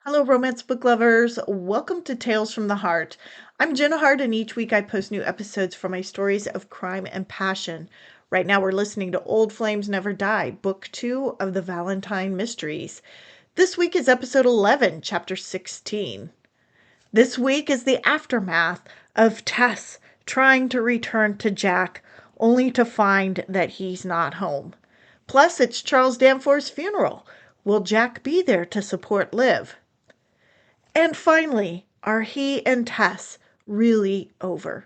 Hello, romance book lovers. Welcome to Tales from the Heart. I'm Jenna Harte, and each week I post new episodes from my stories of crime and passion. Right now, we're listening to Old Flames Never Die, Book 2 of the Valentine Mysteries. This week is episode 11, chapter 16. This week is the aftermath of Tess trying to return to Jack, only to find that he's not home. Plus, it's Charles Danforth's funeral. Will Jack be there to support Liv? And finally, are he and Tess really over?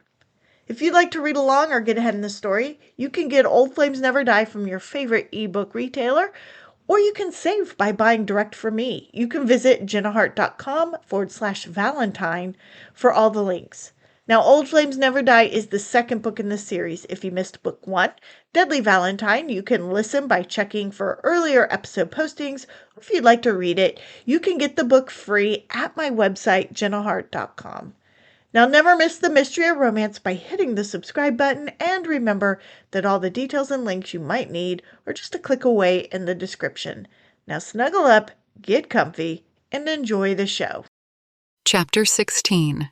If you'd like to read along or get ahead in the story, you can get Old Flames Never Die from your favorite ebook retailer, or you can save by buying direct from me. You can visit jennaharte.com/Valentine for all the links. Now, Old Flames Never Die is the second book in the series. If you missed book 1, Deadly Valentine, you can listen by checking for earlier episode postings. If you'd like to read it, you can get the book free at my website, jennaharte.com. Now, never miss the mystery of romance by hitting the subscribe button, and remember that all the details and links you might need are just a click away in the description. Now, snuggle up, get comfy, and enjoy the show. Chapter 16.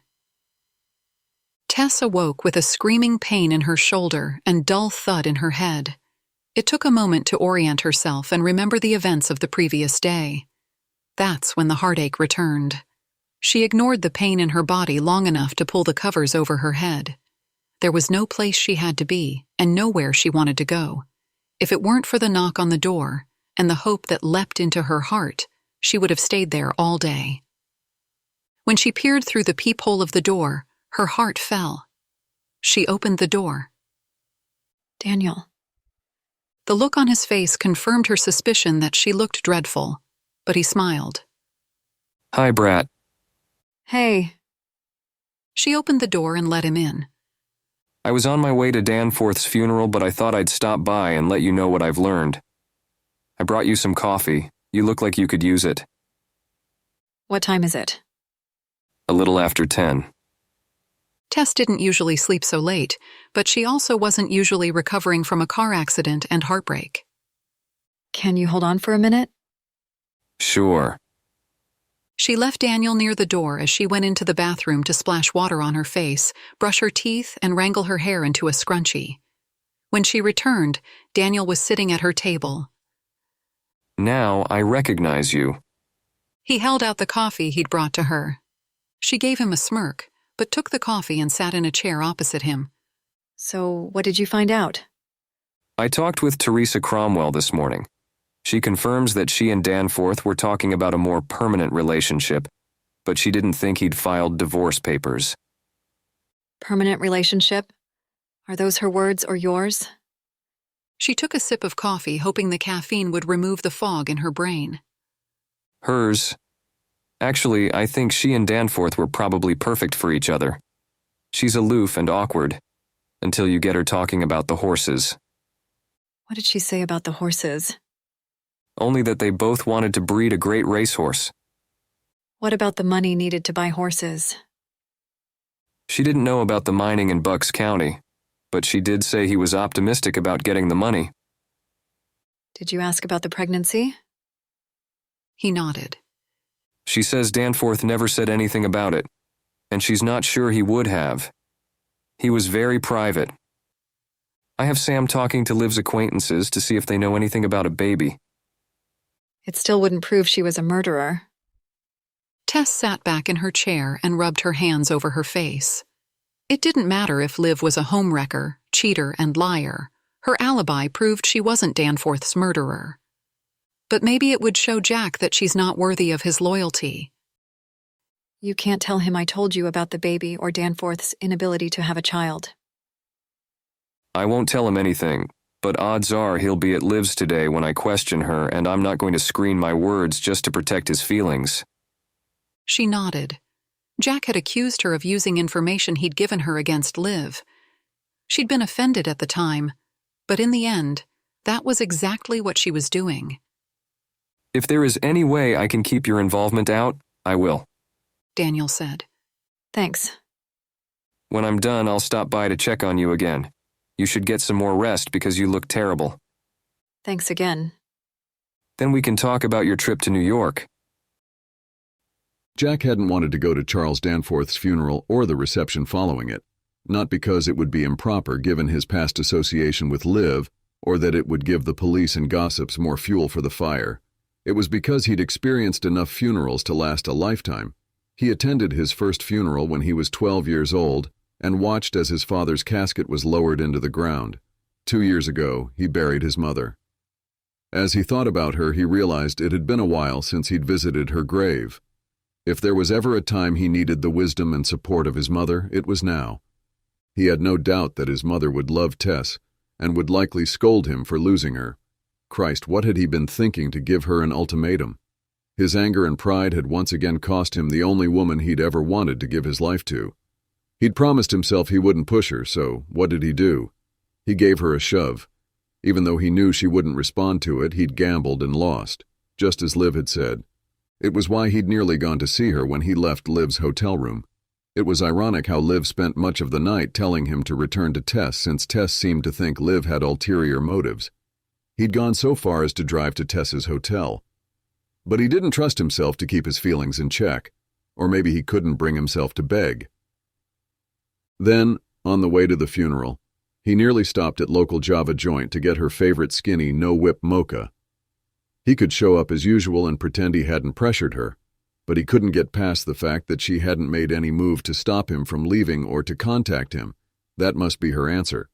Tess awoke with a screaming pain in her shoulder and dull thud in her head. It took a moment to orient herself and remember the events of the previous day. That's when the heartache returned. She ignored the pain in her body long enough to pull the covers over her head. There was no place she had to be, and nowhere she wanted to go. If it weren't for the knock on the door and the hope that leapt into her heart, she would have stayed there all day. When she peered through the peephole of the door, her heart fell. She opened the door. Daniel. The look on his face confirmed her suspicion that she looked dreadful, but he smiled. Hi, Brat. Hey. She opened the door and let him in. I was on my way to Danforth's funeral, but I thought I'd stop by and let you know what I've learned. I brought you some coffee. You look like you could use it. What time is it? A little after 10. Tess didn't usually sleep so late, but she also wasn't usually recovering from a car accident and heartbreak. Can you hold on for a minute? Sure. She left Daniel near the door as she went into the bathroom to splash water on her face, brush her teeth, and wrangle her hair into a scrunchie. When she returned, Daniel was sitting at her table. Now I recognize you. He held out the coffee he'd brought to her. She gave him a smirk, but took the coffee and sat in a chair opposite him. So, what did you find out? I talked with Teresa Cromwell this morning. She confirms that she and Danforth were talking about a more permanent relationship, but she didn't think he'd filed divorce papers. Permanent relationship? Are those her words or yours? She took a sip of coffee, hoping the caffeine would remove the fog in her brain. Hers. Actually, I think she and Danforth were probably perfect for each other. She's aloof and awkward, until you get her talking about the horses. What did she say about the horses? Only that they both wanted to breed a great racehorse. What about the money needed to buy horses? She didn't know about the mining in Bucks County, but she did say he was optimistic about getting the money. Did you ask about the pregnancy? He nodded. She says Danforth never said anything about it, and she's not sure he would have. He was very private. I have Sam talking to Liv's acquaintances to see if they know anything about a baby. It still wouldn't prove she was a murderer. Tess sat back in her chair and rubbed her hands over her face. It didn't matter if Liv was a homewrecker, cheater, and liar. Her alibi proved she wasn't Danforth's murderer. But maybe it would show Jack that she's not worthy of his loyalty. You can't tell him I told you about the baby or Danforth's inability to have a child. I won't tell him anything, but odds are he'll be at Liv's today when I question her, and I'm not going to screen my words just to protect his feelings. She nodded. Jack had accused her of using information he'd given her against Liv. She'd been offended at the time, but in the end, that was exactly what she was doing. If there is any way I can keep your involvement out, I will, Daniel said. Thanks. When I'm done, I'll stop by to check on you again. You should get some more rest because you look terrible. Thanks again. Then we can talk about your trip to New York. Jack hadn't wanted to go to Charles Danforth's funeral or the reception following it, not because it would be improper given his past association with Liv, or that it would give the police and gossips more fuel for the fire. It was because he'd experienced enough funerals to last a lifetime. He attended his first funeral when he was 12 years old and watched as his father's casket was lowered into the ground. 2 years ago, he buried his mother. As he thought about her, he realized it had been a while since he'd visited her grave. If there was ever a time he needed the wisdom and support of his mother, it was now. He had no doubt that his mother would love Tess and would likely scold him for losing her. Christ, what had he been thinking to give her an ultimatum? His anger and pride had once again cost him the only woman he'd ever wanted to give his life to. He'd promised himself he wouldn't push her, so what did he do? He gave her a shove. Even though he knew she wouldn't respond to it, he'd gambled and lost, just as Liv had said. It was why he'd nearly gone to see her when he left Liv's hotel room. It was ironic how Liv spent much of the night telling him to return to Tess, since Tess seemed to think Liv had ulterior motives. He'd gone so far as to drive to Tess's hotel. But he didn't trust himself to keep his feelings in check, or maybe he couldn't bring himself to beg. Then, on the way to the funeral, he nearly stopped at local Java joint to get her favorite skinny no-whip mocha. He could show up as usual and pretend he hadn't pressured her, but he couldn't get past the fact that she hadn't made any move to stop him from leaving or to contact him. That must be her answer.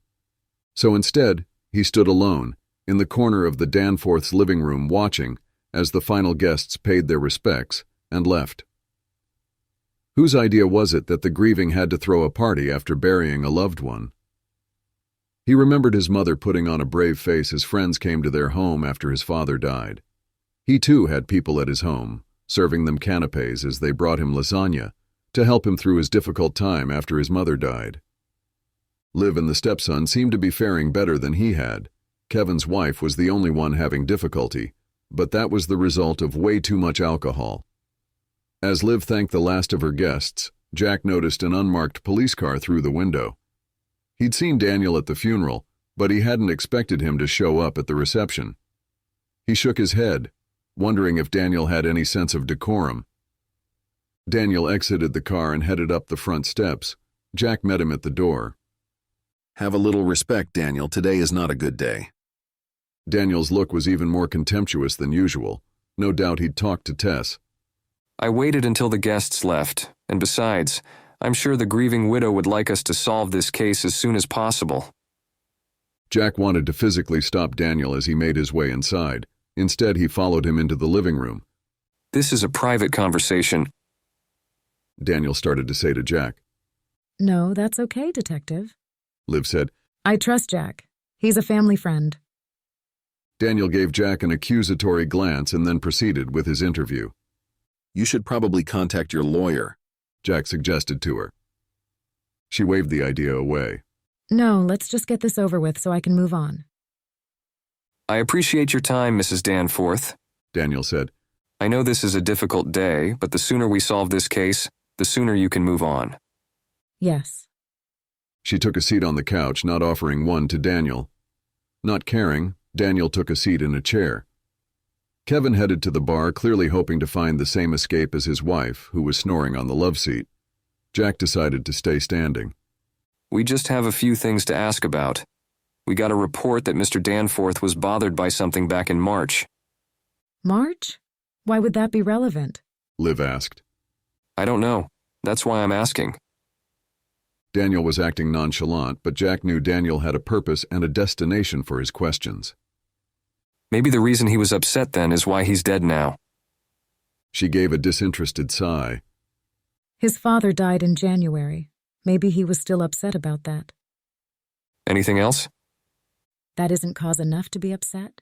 So instead, he stood alone, in the corner of the Danforth's living room watching as the final guests paid their respects and left. Whose idea was it that the grieving had to throw a party after burying a loved one? He remembered his mother putting on a brave face as friends came to their home after his father died. He too had people at his home, serving them canapes as they brought him lasagna to help him through his difficult time after his mother died. Liv and the stepson seemed to be faring better than he had. Kevin's wife was the only one having difficulty, but that was the result of way too much alcohol. As Liv thanked the last of her guests, Jack noticed an unmarked police car through the window. He'd seen Daniel at the funeral, but he hadn't expected him to show up at the reception. He shook his head, wondering if Daniel had any sense of decorum. Daniel exited the car and headed up the front steps. Jack met him at the door. "Have a little respect, Daniel. Today is not a good day." Daniel's look was even more contemptuous than usual. No doubt he'd talked to Tess. I waited until the guests left, and besides, I'm sure the grieving widow would like us to solve this case as soon as possible. Jack wanted to physically stop Daniel as he made his way inside. Instead, he followed him into the living room. This is a private conversation, Daniel started to say to Jack. No, that's okay, Detective. Liv said. I trust Jack. He's a family friend. Daniel gave Jack an accusatory glance and then proceeded with his interview. "You should probably contact your lawyer," Jack suggested to her. She waved the idea away. No, let's just get this over with so I can move on. I appreciate your time, Mrs. Danforth, Daniel said. I know this is a difficult day, but the sooner we solve this case, the sooner you can move on. Yes. She took a seat on the couch, not offering one to Daniel. Not caring, Daniel took a seat in a chair. Kevin headed to the bar, clearly hoping to find the same escape as his wife, who was snoring on the love seat. Jack decided to stay standing. We just have a few things to ask about. We got a report that Mr. Danforth was bothered by something back in March. March? Why would that be relevant? Liv asked. I don't know. That's why I'm asking. Daniel was acting nonchalant, but Jack knew Daniel had a purpose and a destination for his questions. Maybe the reason he was upset then is why he's dead now. She gave a disinterested sigh. His father died in January. Maybe he was still upset about that. Anything else? That isn't cause enough to be upset?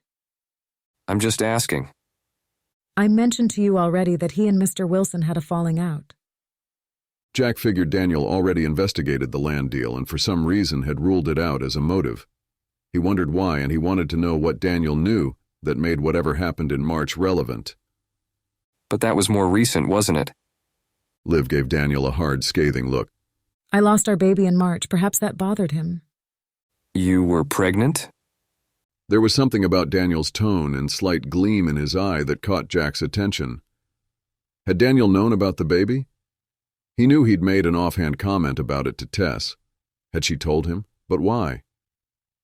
I'm just asking. I mentioned to you already that he and Mr. Wilson had a falling out. Jack figured Daniel already investigated the land deal and for some reason had ruled it out as a motive. He wondered why, and he wanted to know what Daniel knew that made whatever happened in March relevant. But that was more recent, wasn't it? Liv gave Daniel a hard, scathing look. I lost our baby in March. Perhaps that bothered him. You were pregnant? There was something about Daniel's tone and slight gleam in his eye that caught Jack's attention. Had Daniel known about the baby? He knew he'd made an offhand comment about it to Tess. Had she told him? But why?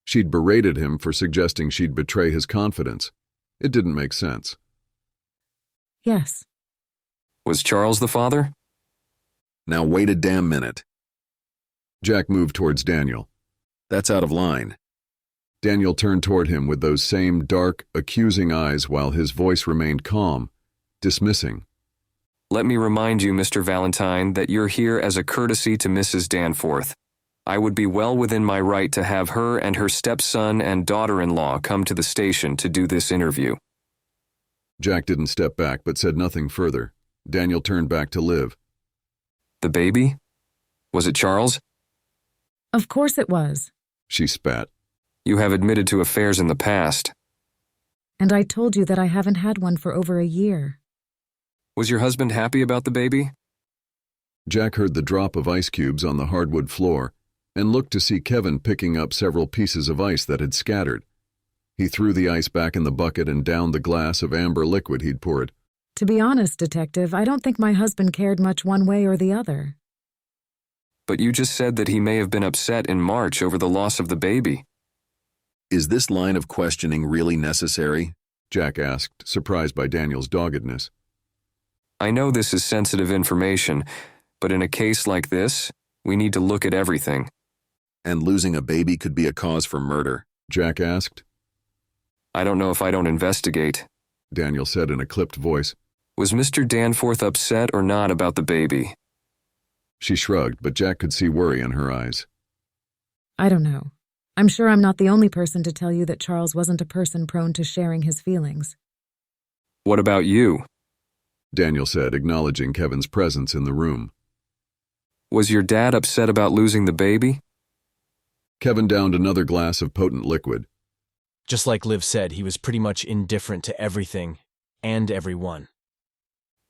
She'd berated him for suggesting she'd betray his confidence. It didn't make sense. Yes. Was Charles the father? Now wait a damn minute. Jack moved towards Daniel. That's out of line. Daniel turned toward him with those same dark, accusing eyes while his voice remained calm, dismissing. Let me remind you, Mr. Valentine, that you're here as a courtesy to Mrs. Danforth. I would be well within my right to have her and her stepson and daughter-in-law come to the station to do this interview. Jack didn't step back but said nothing further. Daniel turned back to Liv. The baby? Was it Charles? Of course it was. She spat. You have admitted to affairs in the past. And I told you that I haven't had one for over a year. Was your husband happy about the baby? Jack heard the drop of ice cubes on the hardwood floor and looked to see Kevin picking up several pieces of ice that had scattered. He threw the ice back in the bucket and downed the glass of amber liquid he'd poured. To be honest, Detective, I don't think my husband cared much one way or the other. But you just said that he may have been upset in March over the loss of the baby. Is this line of questioning really necessary? Jack asked, surprised by Daniel's doggedness. I know this is sensitive information, but in a case like this, we need to look at everything. And losing a baby could be a cause for murder? Jack asked. I don't know if I don't investigate, Daniel said in a clipped voice. Was Mr. Danforth upset or not about the baby? She shrugged, but Jack could see worry in her eyes. I don't know. I'm sure I'm not the only person to tell you that Charles wasn't a person prone to sharing his feelings. What about you? Daniel said, acknowledging Kevin's presence in the room. Was your dad upset about losing the baby? Kevin downed another glass of potent liquid. Just like Liv said, he was pretty much indifferent to everything and everyone.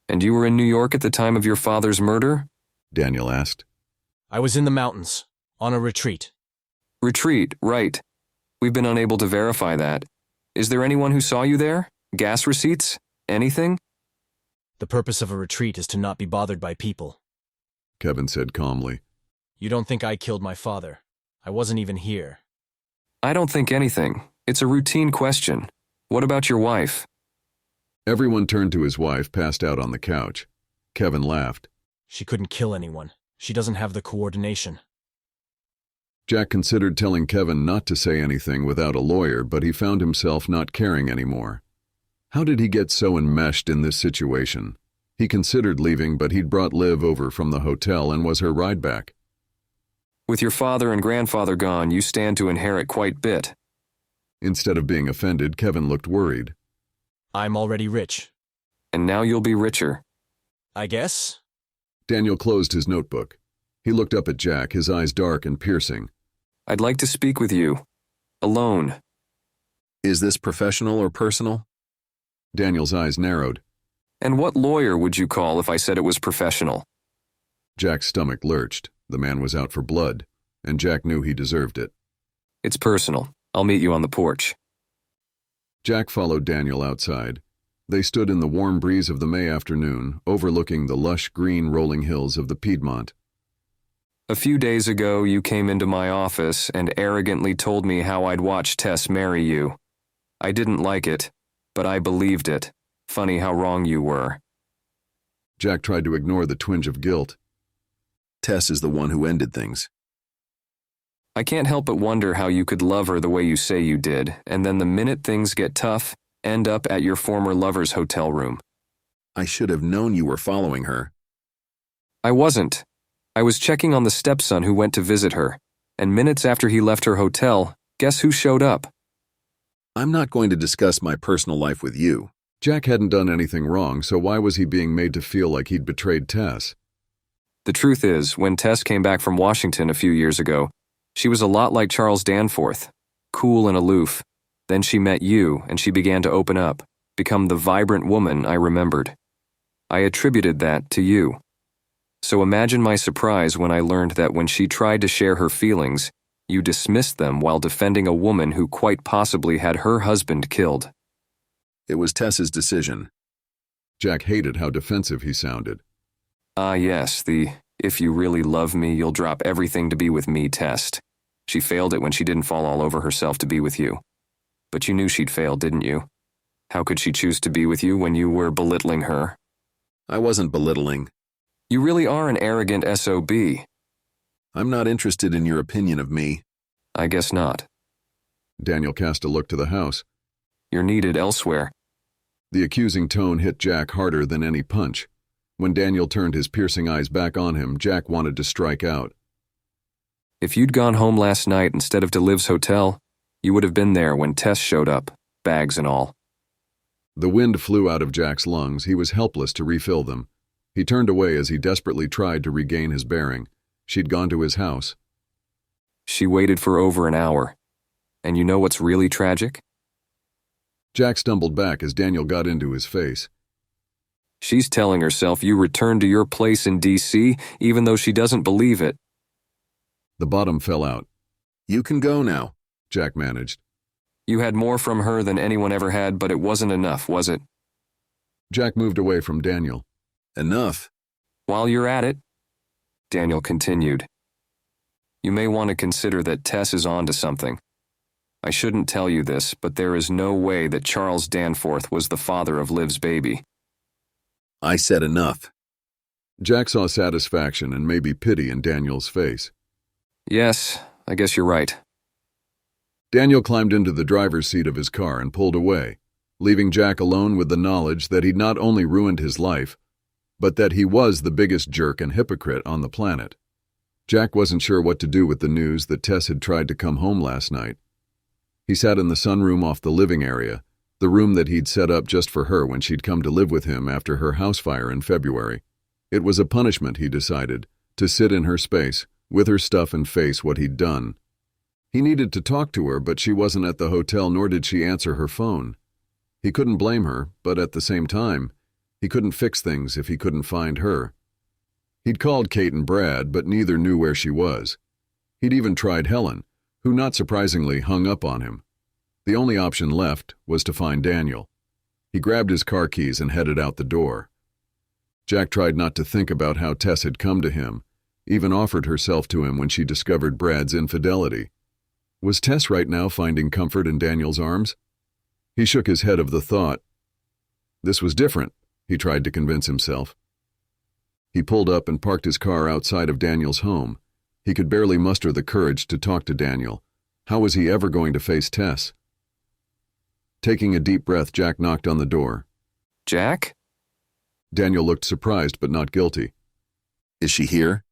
And you were in New York at the time of your father's murder? Daniel asked. I was in the mountains, on a retreat. Retreat, right. We've been unable to verify that. Is there anyone who saw you there? Gas receipts? Anything? The purpose of a retreat is to not be bothered by people. Kevin said calmly. You don't think I killed my father? I wasn't even here. I don't think anything. It's a routine question. What about your wife? Everyone turned to his wife, passed out on the couch. Kevin laughed. She couldn't kill anyone. She doesn't have the coordination. Jack considered telling Kevin not to say anything without a lawyer, but he found himself not caring anymore. How did he get so enmeshed in this situation? He considered leaving, but he'd brought Liv over from the hotel and was her ride back. With your father and grandfather gone, you stand to inherit quite a bit. Instead of being offended, Kevin looked worried. I'm already rich. And now you'll be richer. I guess? Daniel closed his notebook. He looked up at Jack, his eyes dark and piercing. I'd like to speak with you. Alone. Is this professional or personal? Daniel's eyes narrowed. And what lawyer would you call if I said it was professional? Jack's stomach lurched. The man was out for blood, and Jack knew he deserved it. It's personal. I'll meet you on the porch. Jack followed Daniel outside. They stood in the warm breeze of the May afternoon, overlooking the lush green rolling hills of the Piedmont. A few days ago, you came into my office and arrogantly told me how I'd watch Tess marry you. I didn't like it, but I believed it. Funny how wrong you were. Jack tried to ignore the twinge of guilt. Tess is the one who ended things. I can't help but wonder how you could love her the way you say you did, and then the minute things get tough, end up at your former lover's hotel room. I should have known you were following her. I wasn't. I was checking on the stepson who went to visit her, and minutes after he left her hotel, guess who showed up? I'm not going to discuss my personal life with you. Jack hadn't done anything wrong, so why was he being made to feel like he'd betrayed Tess? The truth is, when Tess came back from Washington a few years ago, she was a lot like Charles Danforth, cool and aloof. Then she met you, and she began to open up, become the vibrant woman I remembered. I attributed that to you. So imagine my surprise when I learned that when she tried to share her feelings, you dismissed them while defending a woman who quite possibly had her husband killed. It was Tess's decision. Jack hated how defensive he sounded. Ah, yes, the "if you really love me, you'll drop everything to be with me" test. She failed it when she didn't fall all over herself to be with you. But you knew she'd fail, didn't you? How could she choose to be with you when you were belittling her? I wasn't belittling. You really are an arrogant SOB. I'm not interested in your opinion of me. I guess not. Daniel cast a look to the house. You're needed elsewhere. The accusing tone hit Jack harder than any punch. When Daniel turned his piercing eyes back on him, Jack wanted to strike out. If you'd gone home last night instead of to Liv's hotel, you would have been there when Tess showed up, bags and all. The wind flew out of Jack's lungs. He was helpless to refill them. He turned away as he desperately tried to regain his bearing. She'd gone to his house. She waited for over an hour. And you know what's really tragic? Jack stumbled back as Daniel got into his face. She's telling herself you returned to your place in D.C. even though she doesn't believe it. The bottom fell out. You can go now, Jack managed. You had more from her than anyone ever had, but it wasn't enough, was it? Jack moved away from Daniel. Enough. While you're at it, Daniel continued, you may want to consider that Tess is on to something. I shouldn't tell you this, but there is no way that Charles Danforth was the father of Liv's baby. I said enough. Jack saw satisfaction and maybe pity in Daniel's face. Yes, I guess you're right. Daniel climbed into the driver's seat of his car and pulled away, leaving Jack alone with the knowledge that he'd not only ruined his life, but that he was the biggest jerk and hypocrite on the planet. Jack wasn't sure what to do with the news that Tess had tried to come home last night. He sat in the sunroom off the living area, the room that he'd set up just for her when she'd come to live with him after her house fire in February. It was a punishment, he decided, to sit in her space, with her stuff and face what he'd done. He needed to talk to her, but she wasn't at the hotel, nor did she answer her phone. He couldn't blame her, but at the same time, he couldn't fix things if he couldn't find her. He'd called Kate and Brad, but neither knew where she was. He'd even tried Helen, who not surprisingly hung up on him. The only option left was to find Daniel. He grabbed his car keys and headed out the door. Jack tried not to think about how Tess had come to him, even offered herself to him when she discovered Brad's infidelity. Was Tess right now finding comfort in Daniel's arms? He shook his head of the thought. This was different, he tried to convince himself. He pulled up and parked his car outside of Daniel's home. He could barely muster the courage to talk to Daniel. How was he ever going to face Tess? Taking a deep breath, Jack knocked on the door. Jack? Daniel looked surprised but not guilty. Is she here?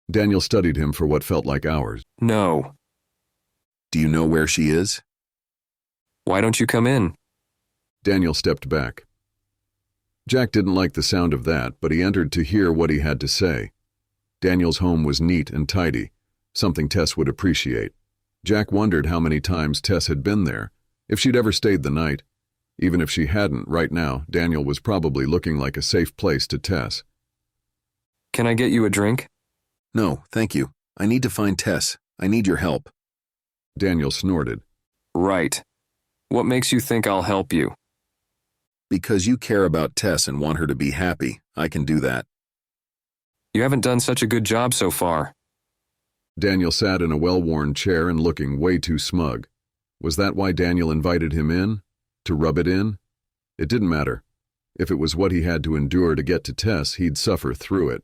Daniel studied him for what felt like hours. No. Do you know where she is? Why don't you come in? Daniel stepped back. Jack didn't like the sound of that, but he entered to hear what he had to say. Daniel's home was neat and tidy, something Tess would appreciate. Jack wondered how many times Tess had been there, if she'd ever stayed the night. Even if she hadn't, right now, Daniel was probably looking like a safe place to Tess. Can I get you a drink? No, thank you. I need to find Tess. I need your help. Daniel snorted. Right. What makes you think I'll help you? Because you care about Tess and want her to be happy. I can do that. You haven't done such a good job so far. Daniel sat in a well-worn chair and looking way too smug. Was that why Daniel invited him in? To rub it in? It didn't matter. If it was what he had to endure to get to Tess, he'd suffer through it.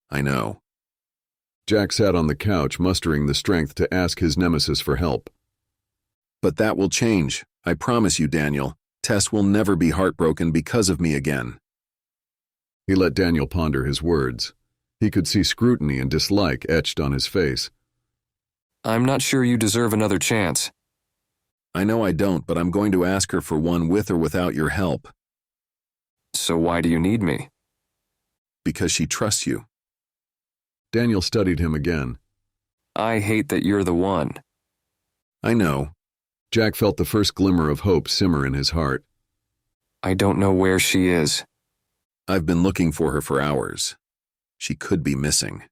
I know. Jack sat on the couch, mustering the strength to ask his nemesis for help. But that will change. I promise you, Daniel. Tess will never be heartbroken because of me again. He let Daniel ponder his words. He could see scrutiny and dislike etched on his face. I'm not sure you deserve another chance. I know I don't, but I'm going to ask her for one with or without your help. So why do you need me? Because she trusts you. Daniel studied him again. I hate that you're the one. I know. Jack felt the first glimmer of hope simmer in his heart. I don't know where she is. I've been looking for her for hours. She could be missing,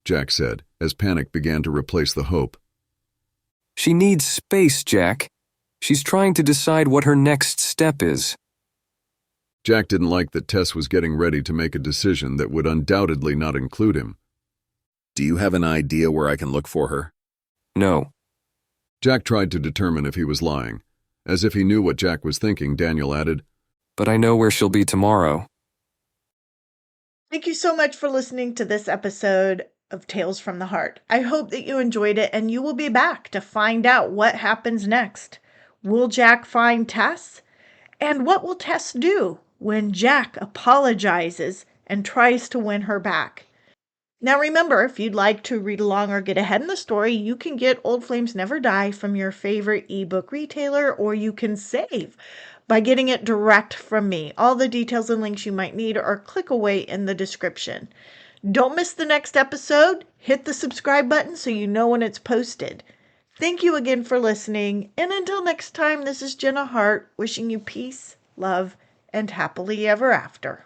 Jack said, as panic began to replace the hope. She needs space, Jack. She's trying to decide what her next step is. Jack didn't like that Tess was getting ready to make a decision that would undoubtedly not include him. Do you have an idea where I can look for her? No. Jack tried to determine if he was lying. As if he knew what Jack was thinking, Daniel added, But I know where she'll be tomorrow. Thank you so much for listening to this episode of Tales from the Heart. I hope that you enjoyed it and you will be back to find out what happens next. Will Jack find Tess? And what will Tess do when Jack apologizes and tries to win her back? Now remember, if you'd like to read along or get ahead in the story, you can get Old Flames Never Die from your favorite ebook retailer, or you can save by getting it direct from me. All the details and links you might need are click away in the description. Don't miss the next episode. Hit the subscribe button so you know when it's posted. Thank you again for listening, and until next time, this is Jenna Harte wishing you peace, love, and happily ever after.